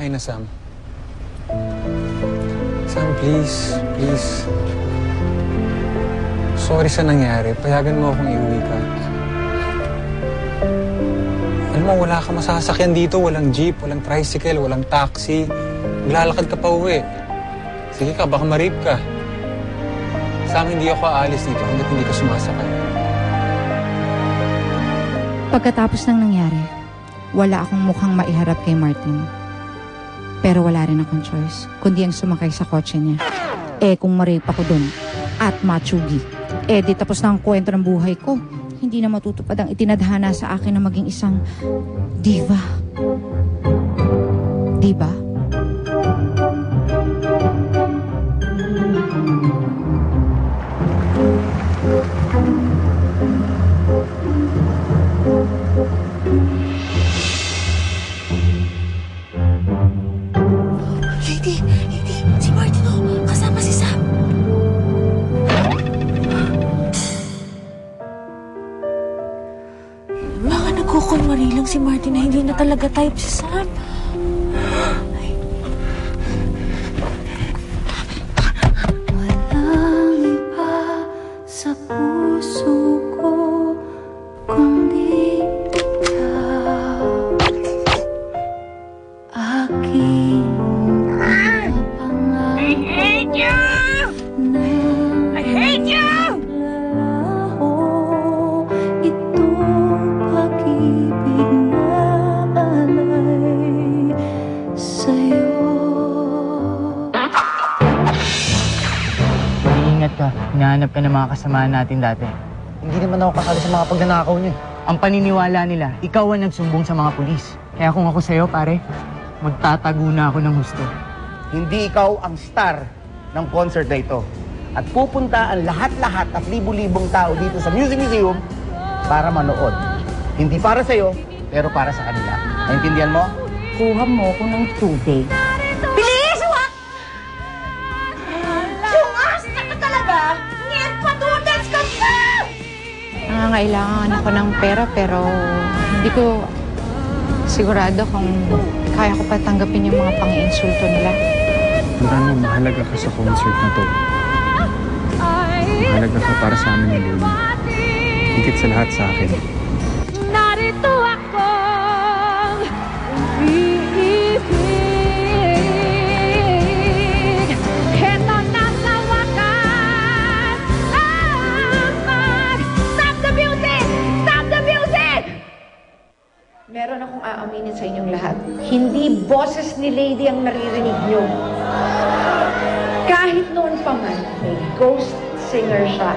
bahay na, Sam. Sam, please. Please. Sorry sa nangyari. Payagan mo akong iuwi ka. Alam mo, wala ka masasakyan dito. Walang jeep, walang tricycle, walang taxi. Maglalakad ka pa uwi. Sige ka, baka ma-rape ka. Sam, hindi ako aalis dito hanggat hindi ka sumasakay. Pagkatapos ng nangyari, wala akong mukhang maiharap kay Martin. Pero wala rin akong choice, kundi ang sumakay sa kotse niya. Kung ma-rape ako dun at matsugi, di tapos na ang kwento ng buhay ko. Hindi na matutupad ang itinadhana sa akin na maging isang diva. Diba? Hindi. Si Martin, kasama si Sam. Baka nagkukunwari lang si Martin na hindi na talaga type si Sam. Walang iba sa puso ko kundi ikaw. Aking I hate you! I hate you! Itong pag-ibig na alay sa'yo. Mag-iingat ka. Hinahanap ka ng mga kasamahan natin dati. Hindi naman ako kasali sa mga pagnanakaw niyo. Ang paniniwala nila, ikaw ang nagsumbong sa mga pulis. Kaya kung ako sa'yo, pare, magtatago na ako ng husto. Hindi ikaw ang star ng concert na ito. At pupunta ang lahat-lahat at libu-libong tao dito sa Music Museum para manood. Hindi para sa'yo, pero para sa kanila. Naintindihan mo? Kuha mo ko ng tubig. Bilis! Wak! Sungas na ka talaga! Ngit patudans ka pa! Nangangailangan ako ng pera pero hindi ko sigurado kung kaya ko pa tanggapin yung mga pang-iinsulto nila. Tandaan mo, mahalaga ka sa concert na to. Mahalaga ka para sa amin ni Lily. Higit sa lahat sa akin. Narito akong umiibig. Heto na sa wakas ang Stop the music! Stop the music! Meron akong aaminin sa inyong lahat. Hindi boses ni Lady ang naririnig nyo. Kahit noon pa man, may ghost singer siya.